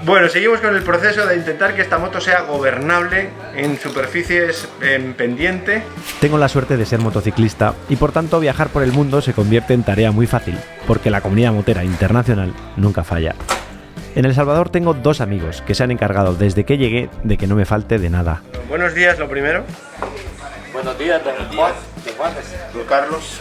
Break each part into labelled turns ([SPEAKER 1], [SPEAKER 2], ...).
[SPEAKER 1] Bueno, seguimos con el proceso de intentar que esta moto sea gobernable en superficies en pendiente.
[SPEAKER 2] Tengo la suerte de ser motociclista y por tanto viajar por el mundo se convierte en tarea muy fácil, porque la comunidad motera internacional nunca falla. En El Salvador tengo dos amigos que se han encargado desde que llegué de que no me falte de nada.
[SPEAKER 1] Buenos días, lo primero.
[SPEAKER 3] Buenos días, don Juan.
[SPEAKER 1] Don Carlos.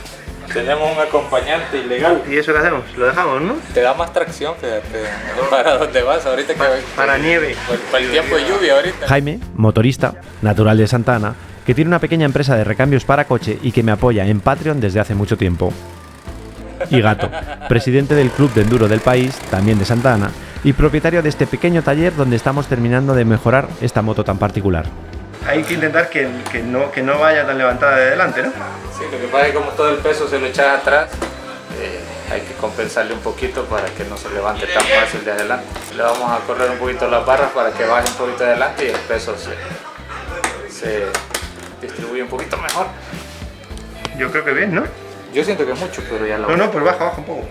[SPEAKER 3] Tenemos un acompañante ilegal.
[SPEAKER 1] ¿Y eso qué hacemos? Lo dejamos, ¿no?
[SPEAKER 3] Te da más tracción, fíjate. ¿Para dónde vas ahorita?
[SPEAKER 1] Para nieve.
[SPEAKER 3] Para el tiempo de lluvia ahorita.
[SPEAKER 2] Jaime, motorista, natural de Santa Ana, que tiene una pequeña empresa de recambios para coche y que me apoya en Patreon desde hace mucho tiempo. Y Gato, presidente del club de enduro del país, también de Santa Ana, y propietario de este pequeño taller donde estamos terminando de mejorar esta moto tan particular.
[SPEAKER 1] Hay que intentar que no vaya tan levantada de delante, ¿no?
[SPEAKER 3] Sí, lo que pasa es que como todo el peso se lo echas atrás, hay que compensarle un poquito para que no se levante tan fácil de adelante. Le vamos a correr un poquito las barras para que baje un poquito adelante y el peso se distribuye un poquito mejor.
[SPEAKER 1] Yo creo que bien, ¿no?
[SPEAKER 3] Yo siento que mucho, pero ya lo...
[SPEAKER 1] No, pues baja un poco.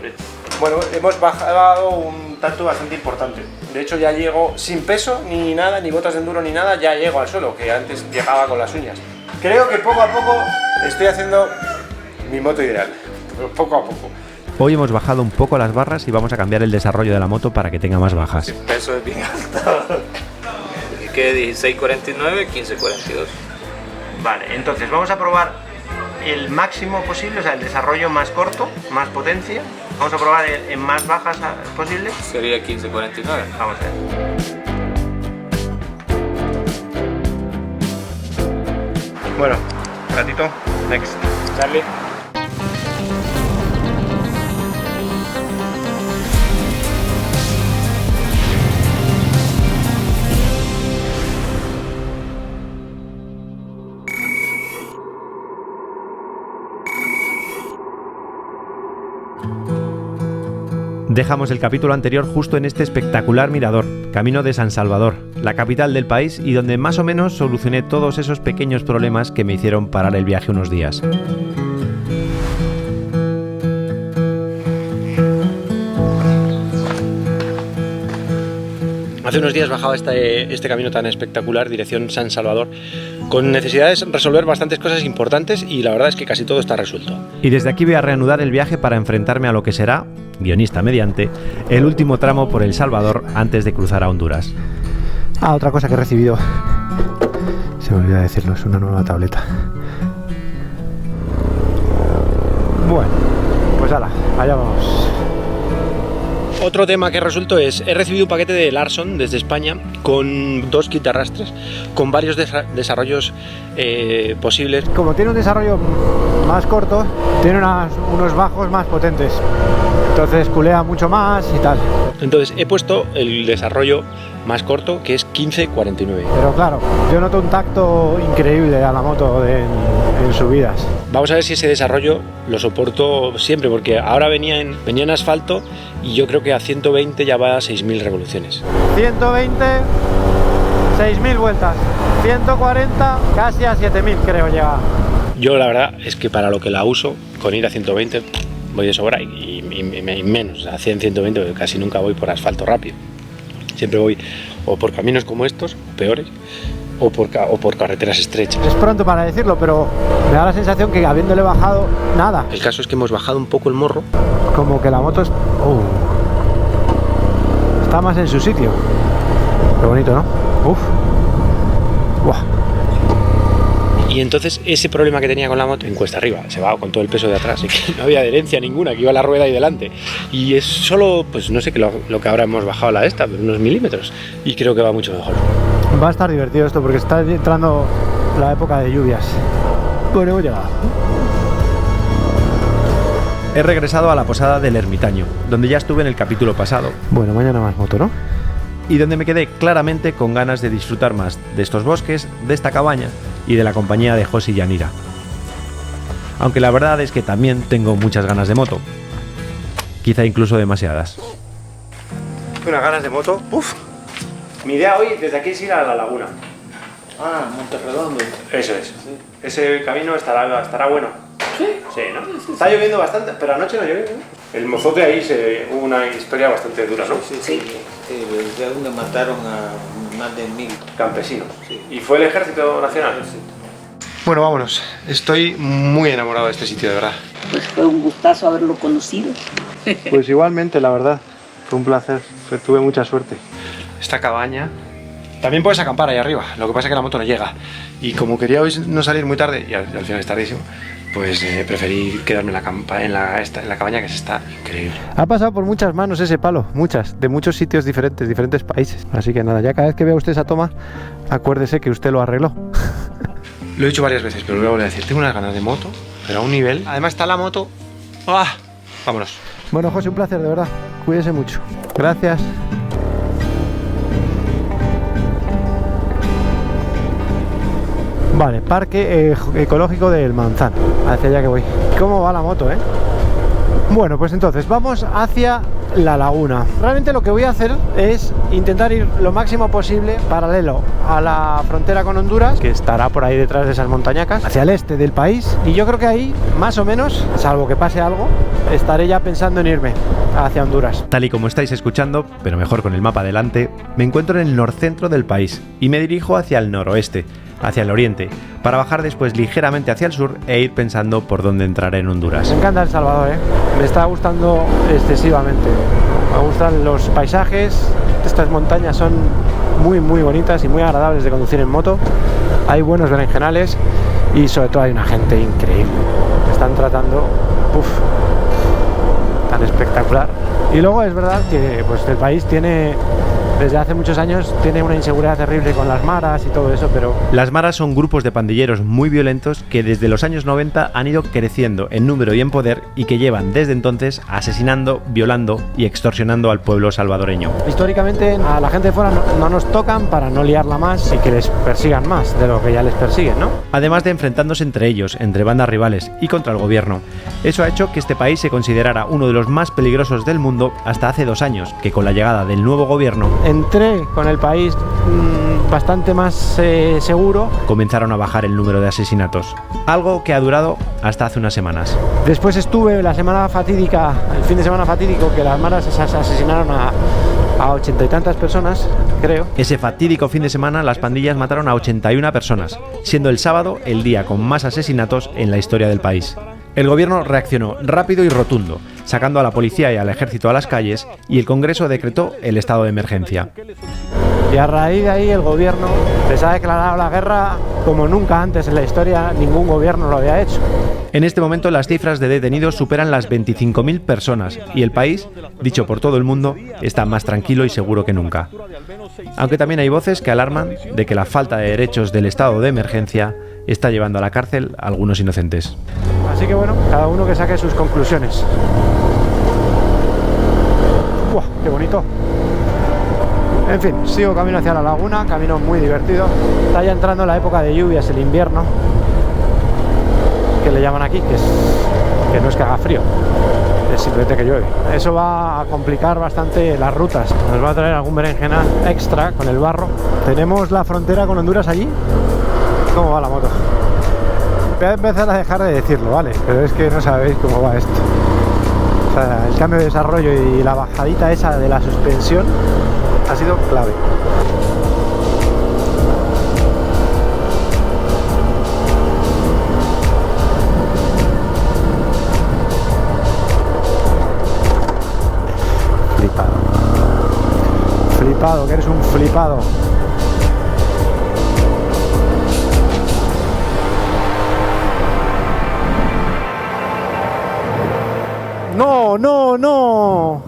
[SPEAKER 1] Bueno, hemos bajado un tanto bastante importante. De hecho ya llego sin peso, ni nada, ni botas de enduro, ni nada, ya llego al suelo, que antes llegaba con las uñas. Creo que poco a poco estoy haciendo mi moto ideal, pero poco a poco.
[SPEAKER 2] Hoy hemos bajado un poco las barras y vamos a cambiar el desarrollo de la moto para que tenga más bajas.
[SPEAKER 3] El peso es bien alto. Que quede 16.49, 15.42.
[SPEAKER 1] Vale, entonces vamos a probar el máximo posible, o sea, el desarrollo más corto, más potencia. Vamos a probar en más bajas posible.
[SPEAKER 3] Sería 15.49.
[SPEAKER 1] Vamos a ver. Bueno, gatito, next.
[SPEAKER 3] Charlie.
[SPEAKER 2] Dejamos el capítulo anterior justo en este espectacular mirador, camino de San Salvador, la capital del país y donde más o menos solucioné todos esos pequeños problemas que me hicieron parar el viaje unos días. Hace unos días bajaba este camino tan espectacular, dirección San Salvador, con necesidades de resolver bastantes cosas importantes y la verdad es que casi todo está resuelto. Y desde aquí voy a reanudar el viaje para enfrentarme a lo que será, guionista mediante, el último tramo por El Salvador antes de cruzar a Honduras. Otra cosa que he recibido, se me olvidó decirlo, es una nueva tableta. Bueno, pues hala, allá vamos. Otro tema que he resuelto es, he recibido un paquete de Larson desde España con 2 kits de arrastres, con varios desarrollos posibles. Como tiene un desarrollo más corto, tiene unos bajos más potentes, entonces culea mucho más y tal. Entonces he puesto el desarrollo más corto, que es 15.49. Pero claro, yo noto un tacto increíble a la moto en subidas. Vamos a ver si ese desarrollo lo soporto siempre, porque ahora venía en asfalto y yo creo que a 120 ya va a 6.000 revoluciones. 120, 6.000 vueltas. 140, casi a 7.000 creo llega. Yo la verdad es que para lo que la uso, con ir a 120 voy de sobra y menos, a 100, 120 casi nunca voy por asfalto rápido. Siempre voy o por caminos como estos, peores, o por carreteras estrechas. Es pronto para decirlo, pero me da la sensación que habiéndole bajado nada. El caso es que hemos bajado un poco el morro. Como que la moto está más en su sitio. Qué bonito, ¿no? Uf. Buah. Y entonces ese problema que tenía con la moto en cuesta arriba, se va con todo el peso de atrás y que no había adherencia ninguna, que iba la rueda ahí delante. Y es solo, pues no sé lo que ahora hemos bajado la esta, pero unos milímetros. Y creo que va mucho mejor. Va a estar divertido esto porque está entrando la época de lluvias. Bueno, hemos llegado. He regresado a la posada del Ermitaño, donde ya estuve en el capítulo pasado. Bueno, mañana más moto, ¿no? Y donde me quedé claramente con ganas de disfrutar más de estos bosques, de esta cabaña y de la compañía de José y Yanira. Aunque la verdad es que también tengo muchas ganas de moto. Quizá incluso demasiadas.
[SPEAKER 1] Unas ganas de moto. Uf. Mi idea hoy desde aquí es ir a la laguna.
[SPEAKER 3] Monterredondo.
[SPEAKER 1] Eso es. Sí. Ese camino estará bueno. ¿Sí? Sí, ¿no? Sí. Está lloviendo bastante, pero anoche no llovió, ¿no? El mozote ahí hubo una historia bastante dura, ¿no?
[SPEAKER 4] Sí. Sí, desde donde mataron a más de 1000
[SPEAKER 1] campesinos.
[SPEAKER 4] Sí.
[SPEAKER 1] ¿Y fue el Ejército Nacional?
[SPEAKER 2] Bueno, vámonos. Estoy muy enamorado de este sitio, de verdad.
[SPEAKER 5] Pues fue un gustazo haberlo conocido.
[SPEAKER 2] Pues igualmente, la verdad. Fue un placer. Tuve mucha suerte. Esta cabaña... También puedes acampar ahí arriba. Lo que pasa es que la moto no llega. Y como quería hoy no salir muy tarde, y al final es tardísimo, pues preferí quedarme en la cabaña, que está increíble. Ha pasado por muchas manos ese palo. Muchas. De muchos sitios diferentes, diferentes países. Así que nada, ya cada vez que vea usted esa toma, acuérdese que usted lo arregló. Lo he dicho varias veces, pero lo voy a volver a decir. Tengo unas ganas de moto, pero a un nivel. Además está la moto. ¡Ah! Vámonos. Bueno, José, un placer, de verdad. Cuídese mucho. Gracias. Vale, parque ecológico del Manzano. Hacia allá que voy. ¿Cómo va la moto, eh? Bueno, pues entonces vamos hacia la laguna. Realmente lo que voy a hacer es intentar ir lo máximo posible paralelo a la frontera con Honduras, que estará por ahí detrás de esas montañacas, hacia el este del país. Y yo creo que ahí, más o menos, salvo que pase algo, estaré ya pensando en irme hacia Honduras.
[SPEAKER 6] Tal y como estáis escuchando, pero mejor con el mapa delante, me encuentro en el norcentro del país y me dirijo hacia el noroeste, hacia el oriente, para bajar después ligeramente hacia el sur e ir pensando por dónde entraré en Honduras.
[SPEAKER 2] Me encanta El Salvador, ¿eh? Me está gustando excesivamente. Me gustan los paisajes. Estas montañas son muy bonitas y muy agradables de conducir en moto. Hay buenos berenjenales y sobre todo hay una gente increíble. Me están tratando tan espectacular. Y luego es verdad que pues, el país tiene... Desde hace muchos años tiene una inseguridad terrible con las maras y todo eso, pero...
[SPEAKER 6] Las maras son grupos de pandilleros muy violentos que desde los años 90 han ido creciendo en número y en poder y que llevan desde entonces asesinando, violando y extorsionando al pueblo salvadoreño.
[SPEAKER 2] Históricamente a la gente de fuera no nos tocan para no liarla más y que les persigan más de lo que ya les persiguen, ¿no?
[SPEAKER 6] Además de enfrentándose entre ellos, entre bandas rivales y contra el gobierno. Eso ha hecho que este país se considerara uno de los más peligrosos del mundo hasta hace 2 años, que con la llegada del nuevo gobierno
[SPEAKER 2] entré con el país bastante más seguro.
[SPEAKER 6] Comenzaron a bajar el número de asesinatos, algo que ha durado hasta hace unas semanas.
[SPEAKER 2] Después estuve la semana fatídica, el fin de semana fatídico, que las maras asesinaron a 80 y tantas personas, creo.
[SPEAKER 6] Ese fatídico fin de semana las pandillas mataron a 81 personas, siendo el sábado el día con más asesinatos en la historia del país. El gobierno reaccionó rápido y rotundo, sacando a la policía y al ejército a las calles, y el Congreso decretó el estado de emergencia.
[SPEAKER 2] Y a raíz de ahí el gobierno les ha declarado la guerra como nunca antes en la historia ningún gobierno lo había hecho.
[SPEAKER 6] En este momento las cifras de detenidos superan las 25.000 personas y el país, dicho por todo el mundo, está más tranquilo y seguro que nunca. Aunque también hay voces que alarman de que la falta de derechos del estado de emergencia está llevando a la cárcel a algunos inocentes.
[SPEAKER 2] Así que bueno, cada uno que saque sus conclusiones. ¡Buah, qué bonito! En fin, sigo camino hacia la laguna, camino muy divertido. Está ya entrando la época de lluvias, el invierno, que le llaman aquí, que no es que haga frío, es simplemente que llueve. Eso va a complicar bastante las rutas. Nos va a traer algún berenjenal extra con el barro. Tenemos la frontera con Honduras allí. ¿Cómo va la moto? Voy a empezar a dejar de decirlo, ¿vale? Pero es que no sabéis cómo va esto. O sea, el cambio de desarrollo y la bajadita esa de la suspensión ha sido clave. Flipado. Flipado, que eres un flipado. ¡No, no, no!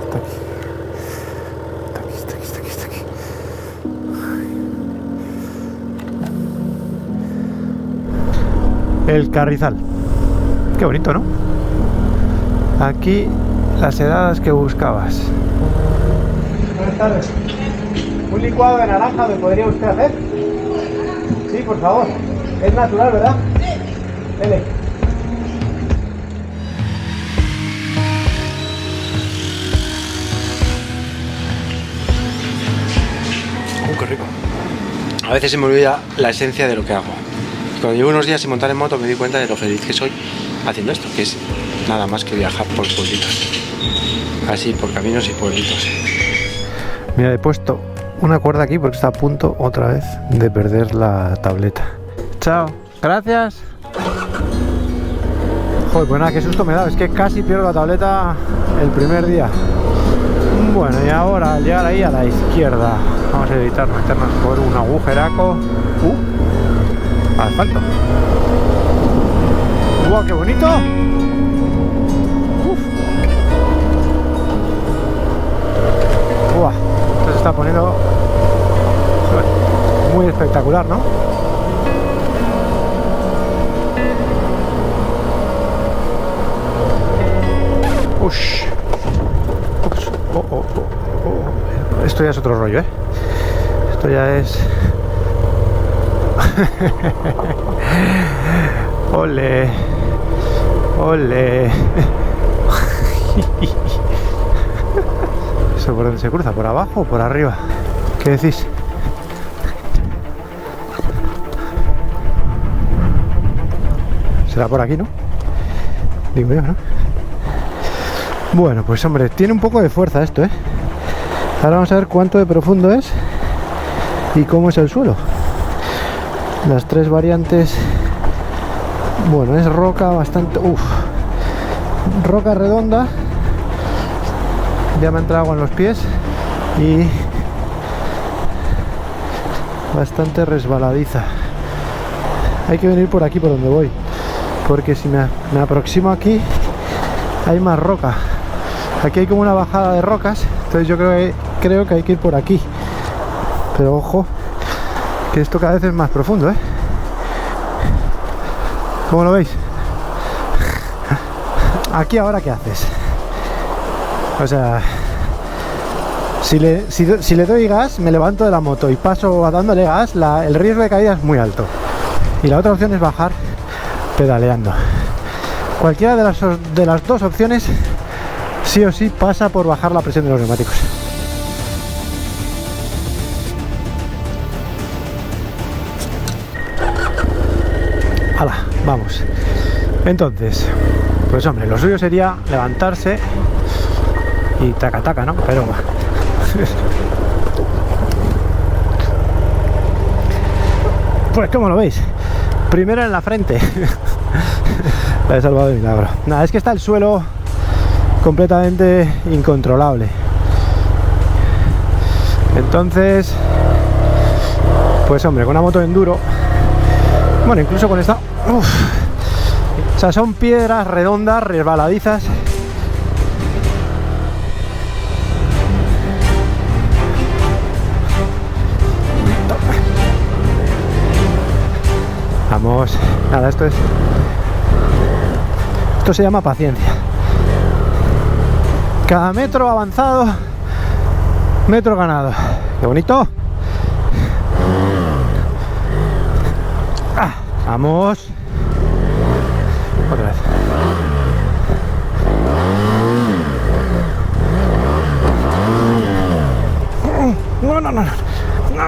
[SPEAKER 2] Está aquí. El Carrizal. Qué bonito, ¿no? Aquí las heladas que buscabas. Buenas tardes. ¿Un licuado de naranja me podría usted hacer? Sí, por favor. Es natural, ¿verdad? Dele. Qué rico. A veces se me olvida la esencia de lo que hago. Cuando llevo unos días sin montar en moto me di cuenta de lo feliz que soy haciendo esto, que es nada más que viajar por pueblitos. Así, por caminos y pueblitos.
[SPEAKER 6] Mira, he puesto una cuerda aquí porque está a punto otra vez de perder la tableta. Chao. Gracias. Joder, pues nada, qué susto me da. Es que casi pierdo la tableta el primer día. Bueno, y ahora al llegar ahí a la izquierda, vamos a evitar meternos por un agujeraco. Asfalto. ¡Guau, qué bonito! ¡Uf! ¡Guau! Esto se está poniendo muy espectacular, ¿no? ¡Ush! Ups. Oh. Esto ya es otro rollo, ¿eh? Esto ya es... ¡Ole! ¡Ole! ¿Eso por dónde se cruza? ¿Por abajo o por arriba? ¿Qué decís? Será por aquí, ¿no? Digo yo, ¿no? Bueno, pues hombre, tiene un poco de fuerza esto, ¿eh? Ahora vamos a ver cuánto de profundo es y cómo es el suelo. Las tres variantes. Bueno, es roca bastante... roca redonda. Ya me ha entrado agua en los pies. Y bastante resbaladiza. Hay que venir por aquí, por donde voy, porque si me aproximo aquí hay más roca. Aquí hay como una bajada de rocas. Entonces yo creo que hay que ir por aquí. Pero ojo, que esto cada vez es más profundo, ¿eh? ¿Cómo lo veis? Aquí ahora, ¿qué haces? O sea, si le doy gas, me levanto de la moto y paso dándole gas, el riesgo de caída es muy alto. Y la otra opción es bajar pedaleando. Cualquiera de las dos opciones sí o sí pasa por bajar la presión de los neumáticos. ¡Hala! Vamos. Entonces, pues hombre, lo suyo sería levantarse y taca, ¿no? Pero pues como lo veis, primero en la frente. La he salvado de milagro. Nada, es que está el suelo completamente incontrolable. Entonces, pues hombre, con una moto de enduro, bueno, incluso con esta, o sea, son piedras redondas, resbaladizas. Vamos, nada, esto se llama paciencia. Cada metro avanzado, metro ganado. ¡Qué bonito! Vamos. Otra vez. No.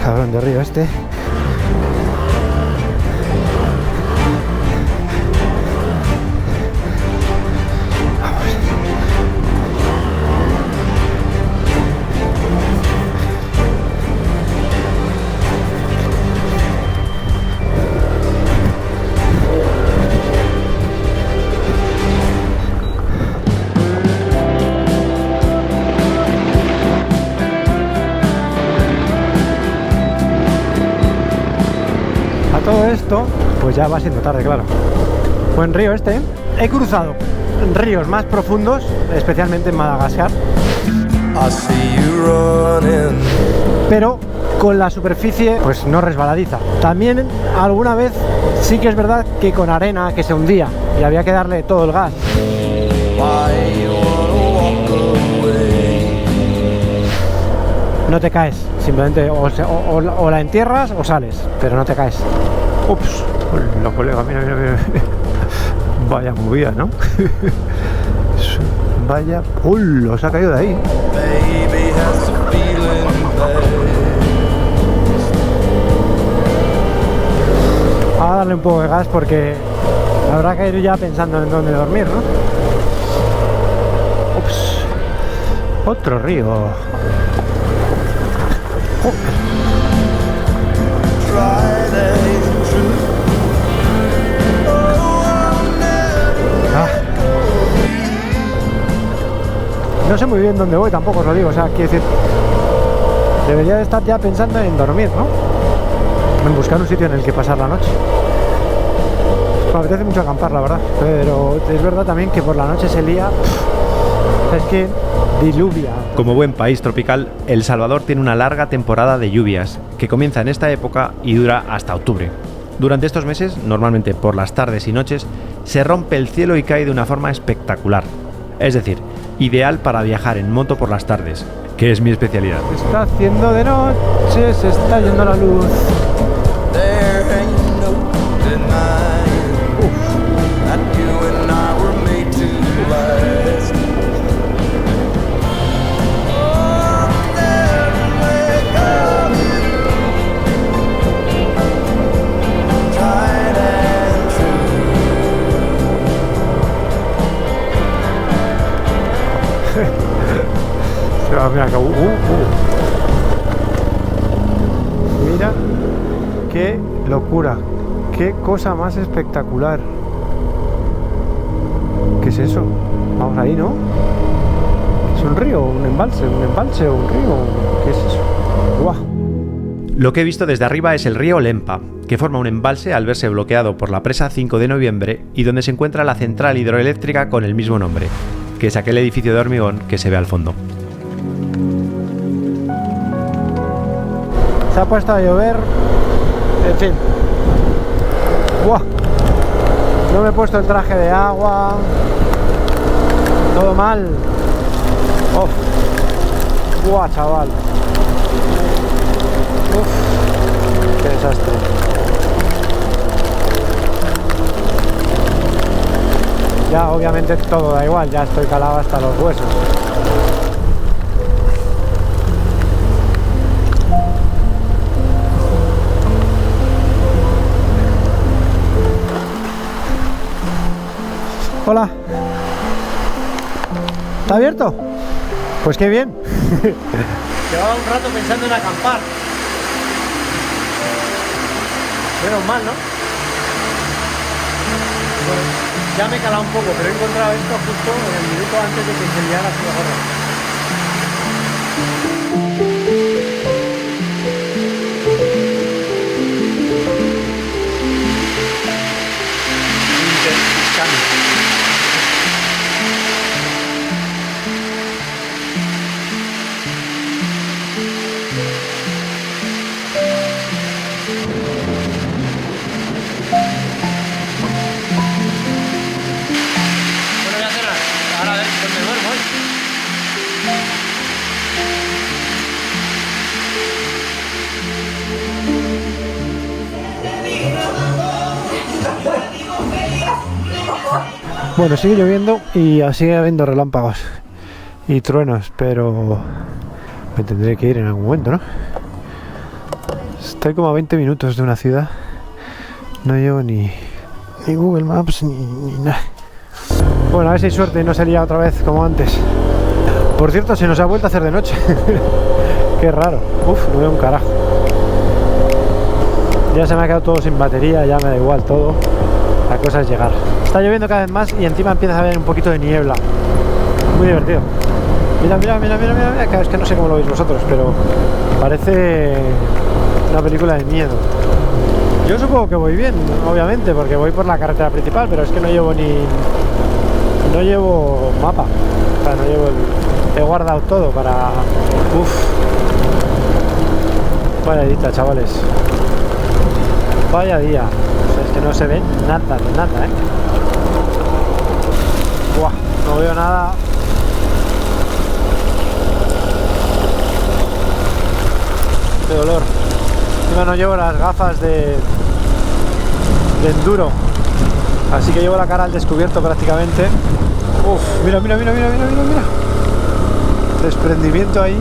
[SPEAKER 6] Cabrón de río este. Todo esto, pues ya va siendo tarde, claro. Buen río este, ¿eh? He cruzado ríos más profundos, especialmente en Madagascar, pero con la superficie pues no resbaladiza. También alguna vez sí que es verdad que con arena que se hundía y había que darle todo el gas. No te caes, simplemente o la entierras o sales, pero no te caes. Ups, la colega, mira. Vaya movida, ¿no?
[SPEAKER 2] Vaya... ¡Uy! Se ha caído de ahí. Vamos a darle un poco de gas porque habrá que ir ya pensando en dónde dormir, ¿no? Ups. Otro río. No sé muy bien dónde voy, tampoco os lo digo, o sea, quiero decir, debería de estar ya pensando en dormir, ¿no? En buscar un sitio en el que pasar la noche. Me apetece mucho acampar, la verdad, pero es verdad también que por la noche se lía, es que diluvia.
[SPEAKER 6] Como buen país tropical, El Salvador tiene una larga temporada de lluvias, que comienza en esta época y dura hasta octubre. Durante estos meses, normalmente por las tardes y noches, se rompe el cielo y cae de una forma espectacular. Es decir, ideal para viajar en moto por las tardes, que es mi especialidad.
[SPEAKER 2] Está haciendo de noche, se está yendo la luz. Mira, mira qué locura, qué cosa más espectacular. ¿Qué es eso? Vamos ahí, ¿no? ¿Es un río, un embalse o un río? ¿Qué es eso? ¡Guau!
[SPEAKER 6] Lo que he visto desde arriba es el río Lempa, que forma un embalse al verse bloqueado por la presa 5 de noviembre y donde se encuentra la central hidroeléctrica con el mismo nombre, que es aquel edificio de hormigón que se ve al fondo.
[SPEAKER 2] Se ha puesto a llover, en fin. ¡Buah! No me he puesto el traje de agua. Todo mal. ¡Oh! ¡Buah, chaval! ¡Uf! ¡Qué desastre! Ya, obviamente todo da igual, ya estoy calado hasta los huesos. Hola. ¿Está abierto? Pues qué bien. Llevaba un rato pensando en acampar. Menos mal, ¿no? Bueno, ya me he calado un poco, pero he encontrado esto justo en el minuto antes de que se liara así la gorra. Bueno, sigue lloviendo y sigue habiendo relámpagos y truenos, pero me tendré que ir en algún momento, ¿no? Estoy como a 20 minutos de una ciudad. No llevo ni Google Maps ni nada. Bueno, a ver si hay suerte y no sería otra vez como antes. Por cierto, se nos ha vuelto a hacer de noche. Qué raro. Uf, no veo un carajo. Ya se me ha quedado todo sin batería, ya me da igual todo. La cosa es llegar. Está lloviendo cada vez más y encima empieza a haber un poquito de niebla. Muy divertido. Mira, claro, es que no sé cómo lo veis vosotros, pero parece una película de miedo. Yo supongo que voy bien, obviamente, porque voy por la carretera principal, pero es que no llevo mapa. O sea, no llevo he guardado todo para... Uf. Vaya dita, chavales. Vaya día. O sea, es que no se ve nada, ¿eh? Buah, no veo nada. De dolor. Encima no llevo las gafas de enduro, así que llevo la cara al descubierto prácticamente. Uf, mira. Desprendimiento ahí.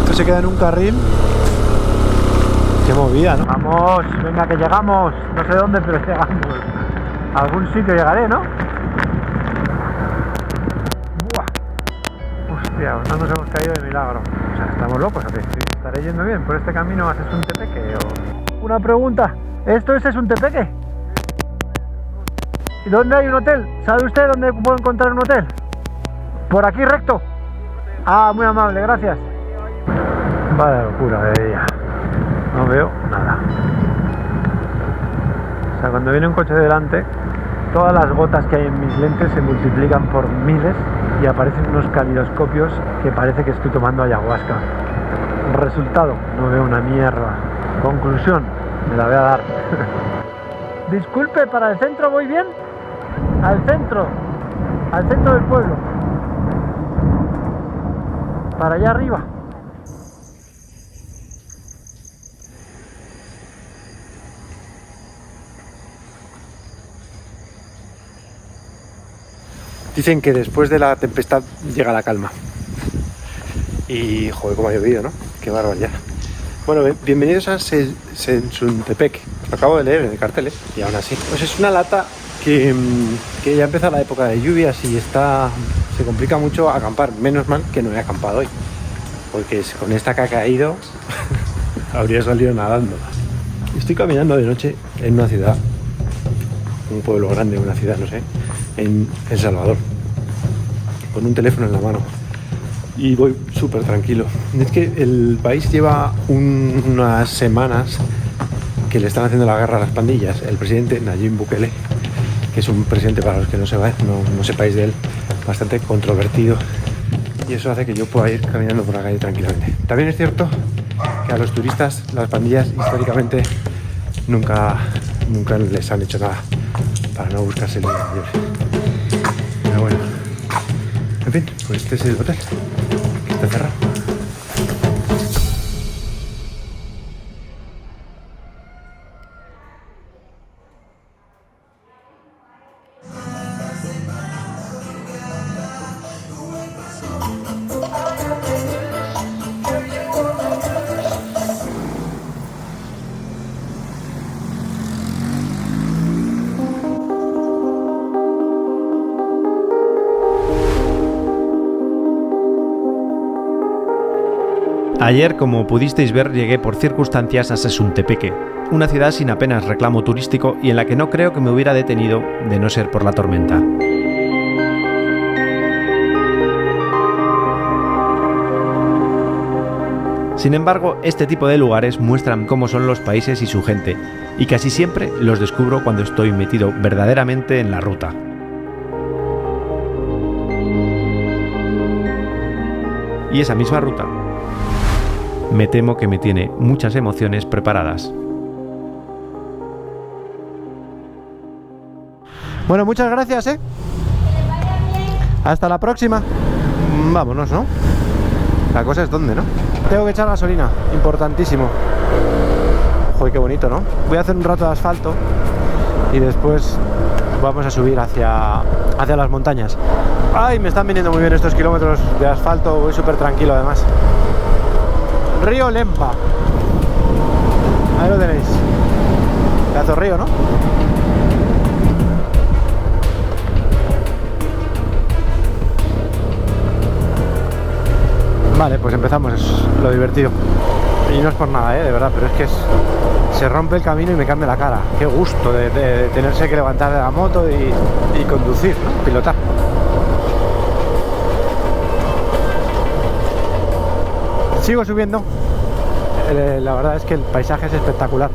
[SPEAKER 2] Esto se queda en un carril. Qué movida, ¿no? Vamos, venga que llegamos. No sé dónde, pero llegamos. A algún sitio llegaré, ¿no? Buah. Hostia, no nos hemos caído de milagro. O sea, estamos locos, ¿o qué? ¿Estaré yendo bien por este camino a Sesuntepeque o...? Una pregunta. ¿Esto es Sesuntepeque? ¿Y dónde hay un hotel? ¿Sabe usted dónde puedo encontrar un hotel? ¿Por aquí recto? Ah, muy amable, gracias. Vaya locura de día. No veo nada. O sea, cuando viene un coche delante, todas las gotas que hay en mis lentes se multiplican por miles y aparecen unos calidoscopios que parece que estoy tomando ayahuasca. Resultado, no veo una mierda. Conclusión, me la voy a dar. Disculpe, ¿para el centro voy bien? Al centro del pueblo. Para allá arriba. Dicen que después de la tempestad llega la calma. Y joder, cómo ha llovido, ¿no? Qué barbaridad. Bueno, bienvenidos a Sesuntepeque. Lo acabo de leer en el cartel, ¿eh? Y aún así. Pues es una lata que ya empieza la época de lluvias y se complica mucho acampar. Menos mal que no he acampado hoy. Porque con esta que ha caído habría salido nadando. Estoy caminando de noche en una ciudad, un pueblo grande, una ciudad, no sé, en El Salvador, con un teléfono en la mano. Y voy súper tranquilo. Es que el país lleva unas semanas que le están haciendo la guerra a las pandillas. El presidente Nayib Bukele, que es un presidente, para los que no sepáis de él, bastante controvertido. Y eso hace que yo pueda ir caminando por la calle tranquilamente. También es cierto que a los turistas, las pandillas históricamente nunca les han hecho nada para no buscarse el lío mayores. Pero bueno. En fin, pues este es el hotel, que está cerrado. Ayer, como pudisteis ver, llegué por circunstancias a Sesuntepeque, una ciudad sin apenas reclamo turístico y en la que no creo que me hubiera detenido de no ser por la tormenta. Sin embargo, este tipo de lugares muestran cómo son los países y su gente, y casi siempre los descubro cuando estoy metido verdaderamente en la ruta. Y esa misma ruta me temo que me tiene muchas emociones preparadas. Bueno, muchas gracias, ¿eh? Hasta la próxima. Vámonos, ¿no? La cosa es dónde, ¿no? Tengo que echar gasolina, importantísimo. Joder, qué bonito, ¿no? Voy a hacer un rato de asfalto y después vamos a subir hacia las montañas. Ay, me están viniendo muy bien estos kilómetros de asfalto, voy súper tranquilo además. Río Lempa. Ahí lo tenéis. Pedazo río, ¿no? Vale, pues empezamos, es lo divertido. Y no es por nada, de verdad, pero es que se rompe el camino y me cambia la cara. Qué gusto de tenerse que levantar de la moto y conducir, ¿no? Pilotar. Sigo subiendo. La verdad es que el paisaje es espectacular.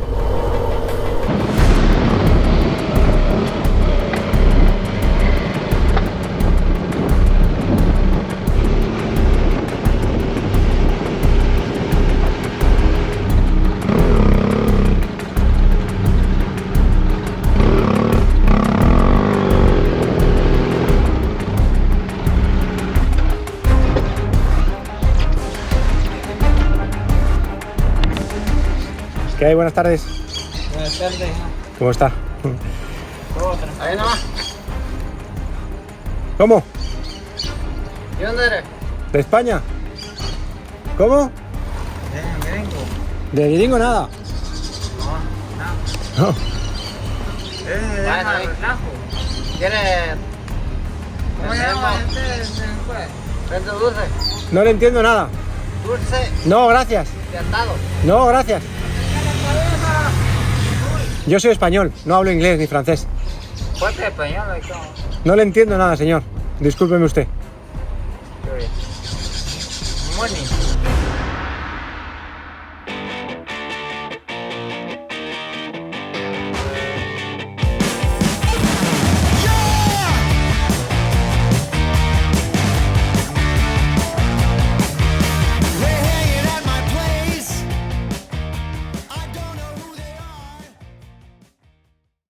[SPEAKER 2] ¿Qué hay? Buenas tardes.
[SPEAKER 4] Buenas tardes.
[SPEAKER 2] ¿Cómo está?
[SPEAKER 4] Ahí nada más.
[SPEAKER 1] ¿Cómo?
[SPEAKER 7] ¿De dónde eres?
[SPEAKER 1] ¿De España? ¿Cómo?
[SPEAKER 7] De gringo.
[SPEAKER 1] ¿De gringo nada? No.
[SPEAKER 7] ¿Tienes... ¿Cómo se llama? ¿Vende dulce?
[SPEAKER 1] No le entiendo nada.
[SPEAKER 7] Dulce
[SPEAKER 1] No, gracias.
[SPEAKER 7] de atado.
[SPEAKER 1] No, gracias. Yo soy español, no hablo inglés ni francés.
[SPEAKER 7] Fuerte español, ¿cómo?
[SPEAKER 1] No le entiendo nada, señor. Discúlpeme usted.
[SPEAKER 7] Money.